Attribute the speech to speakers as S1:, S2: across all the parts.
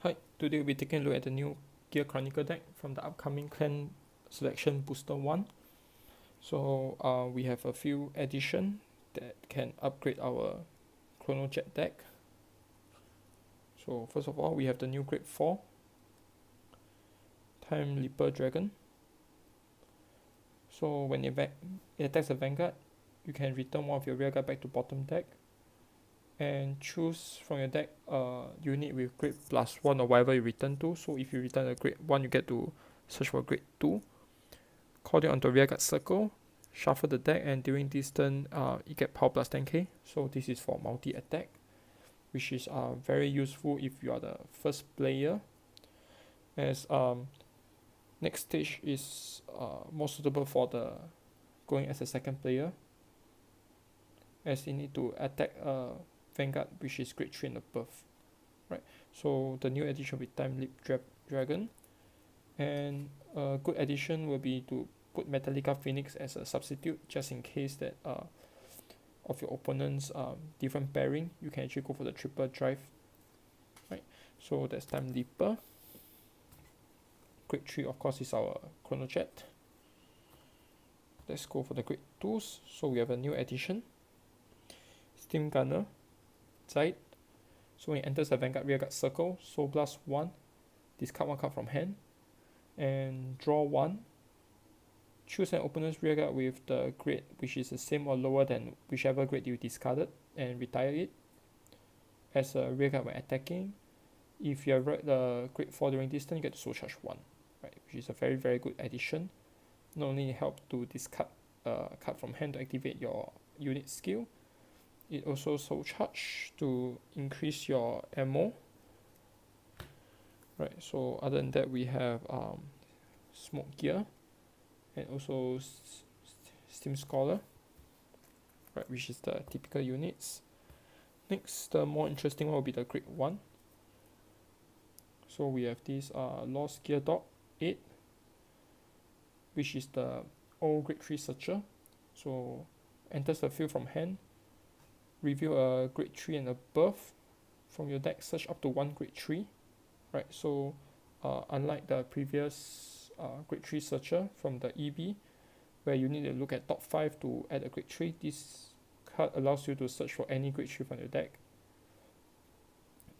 S1: Hi, today we'll be taking a look at the new Gear Chronicle deck from the upcoming Clan Selection Booster 1. So we have a few additions that can upgrade our ChronoJet deck. So first of all, we have the new Grade 4 Time Leaper Dragon. So when it attacks a Vanguard, you can return one of your rear guard back to bottom deck and choose from your deck a unit with grade +1 or whatever you return to. So if you return a grade 1, you get to search for grade 2. Call it onto rear guard circle, shuffle the deck, and during this turn, you get power plus 10k. So this is for multi attack, which is very useful if you are the first player, as next stage is more suitable for the going as a second player, as you need to attack Vanguard, which is grade 3 and above, right? So the new addition will be Time Leap Dragon, and a good addition will be to put Metallica Phoenix as a substitute, just in case that of your opponent's different pairing, you can actually go for the triple drive, right? So that's Time Leaper. Grade 3 of course is our ChronoJet. Let's go for the grade 2s. So we have a new addition, Steam Gunner Zide. So when it enters the Vanguard rear guard circle, Soul Blast 1, discard 1 card from hand, and draw 1. Choose an opponent's rear guard with the grade which is the same or lower than whichever grade you discarded, and retire it as a rear guard when attacking. If you have read the grade 4 during this turn, you get to Soul Charge 1, right? Which is a very, very good addition. Not only help to discard a card from hand to activate your unit skill, it also Soul Charge to increase your ammo, right? So other than that, we have Smoke Gear, and also Steam Scholar, right, which is the typical units. Next, the more interesting one will be the grade 1. So we have this Lost Gear Dog 8, which is the old grade 3 searcher. So enters the field from hand, reveal a grade 3 and above from your deck, search up to 1 grade 3, right? So unlike the previous grade 3 searcher from the EB, where you need to look at top 5 to add a grade 3, this card allows you to search for any grade 3 from your deck,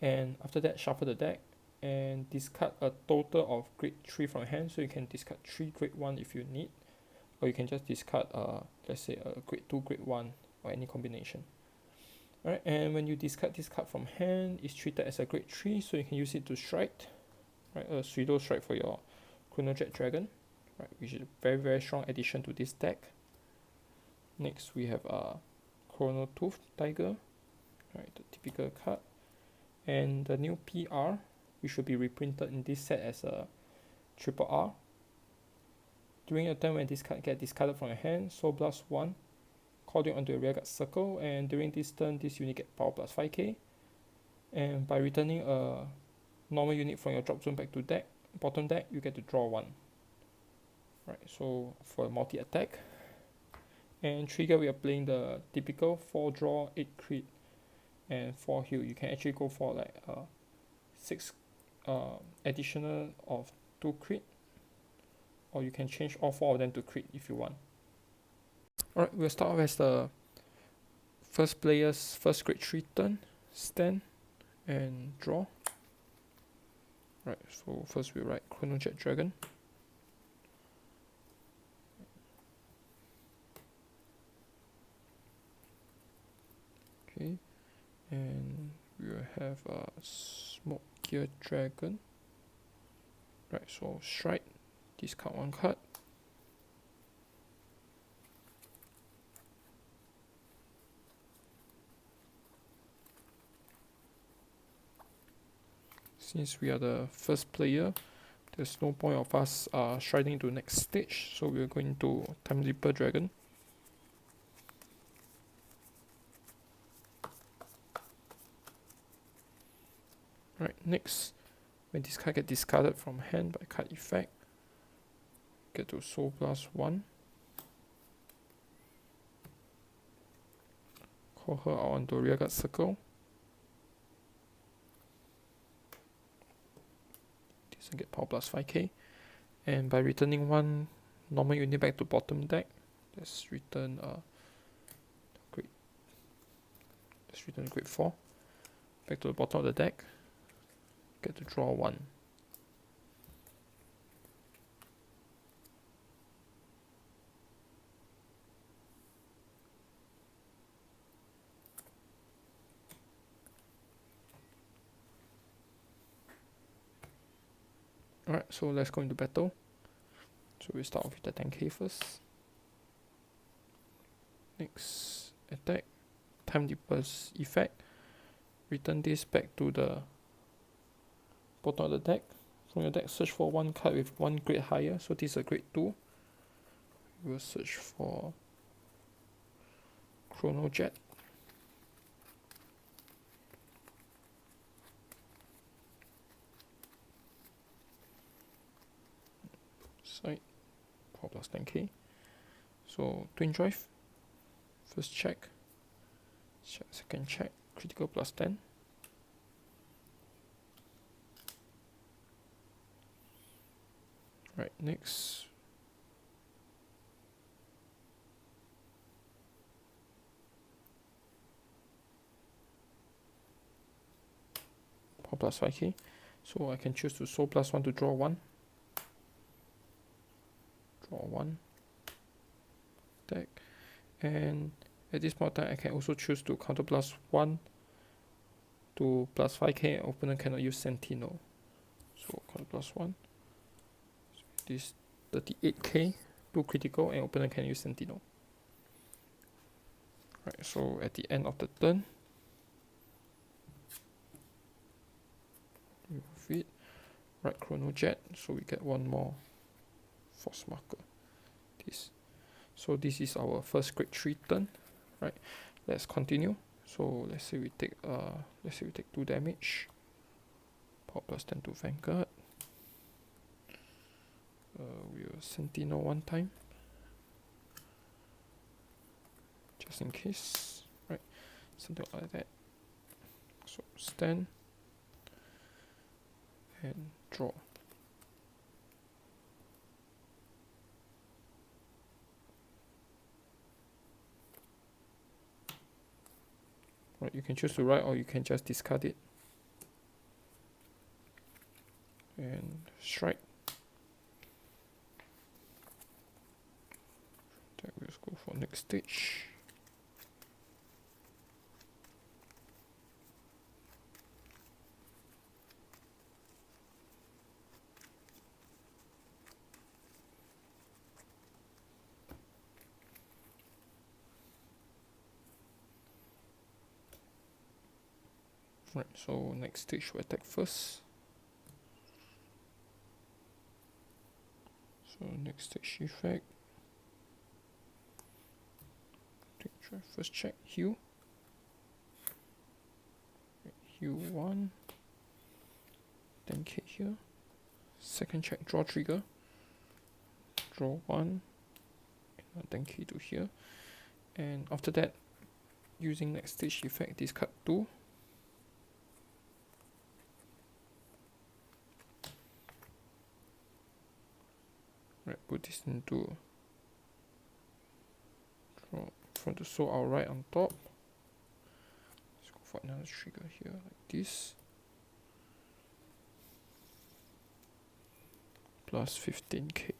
S1: and after that shuffle the deck and discard a total of grade 3 from hand. So you can discard 3 grade 1 if you need, or you can just discard let's say a grade 2 grade 1 or any combination. Alright, and when you discard this card from hand, it's treated as a grade 3, so you can use it to strike, right? A pseudo strike for your ChronoJet Dragon, right, which is a very, very strong addition to this deck. Next we have Chrono Tooth Tiger, right, the typical card, and the new PR, which will be reprinted in this set as a triple R. During your turn, when this card gets discarded from your hand, Soul Blast 1, call it onto your rear guard circle, and during this turn, this unit gets power plus 5k. And by returning a normal unit from your drop zone back to deck, bottom deck, you get to draw 1. Right, so for a multi attack. And trigger, we are playing the typical 4 draw, 8 crit, and 4 heal. You can actually go for like 6 additional of 2 crit, or you can change all 4 of them to crit if you want. Alright, we'll start off as the first player's first grade 3 turn, stand and draw. Right, so first we write ChronoJet Dragon. Okay, and we will have a Smoke Gear Dragon. Right, so strike, discard 1 card. Since we are the first player, there's no point of us striding to next stage, so we're going to Time Leaper Dragon. Right, next, when this card gets discarded from hand by card effect, get to Soul Blast 1. Call her out onto rear guard circle. and get power plus 5k. And by returning one normal unit back to bottom deck, let's return grade. Let's return grade 4 back to the bottom of the deck. Get to draw 1. Alright, so let's go into battle. So we start off with the 10k first. Next, attack. Time Deeper's effect. Return this back to the bottom of the deck. From your deck, search for one card with one grade higher. So this is a grade 2. We'll search for ChronoJet. Side, power plus 10k. So twin drive. First check. Second check. Critical plus 10. Right, next. Power plus 5k. So I can choose to soul plus 1 to draw 1. Draw 1. Deck. And at this point in time, I can also choose to counter plus 1 to plus 5k. Opponent cannot use Sentinel. So counter plus 1. So this 38k, 2 critical, and opponent can use Sentinel. Right, so at the end of the turn, remove it. Right, ChronoJet, so we get one more force marker. This. So this is our first grade 3 turn. Right, let's continue. So let's say we take 2 damage. Power plus 10 to Vanguard. We'll Sentinel one time, just in case. Right, something like that. So stand and draw. Right, you can choose to write or you can just discard it. And strike. Then we'll go for next stage. Right, so next stage we attack first. So next stage effect. First check, heal. Heal 1. 10k here. Second check, draw trigger. Draw 1. 10k to here. And after that, using next stage effect, discard 2. Right, put this into draw from the soul outright on top. Let's go for another trigger here like this. Plus 15k.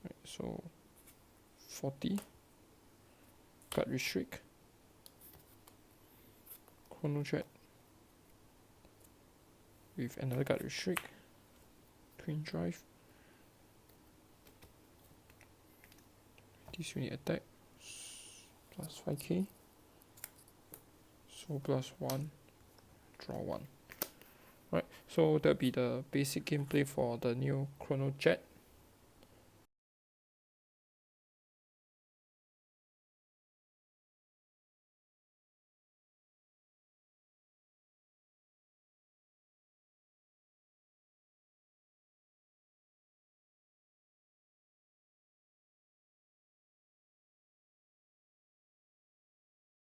S1: Right, so 40. Card restrict. ChronoJet with another guard restrict, twin drive, this unit attack, plus 5k, so plus 1, draw 1. Right, so that'll be the basic gameplay for the new ChronoJet.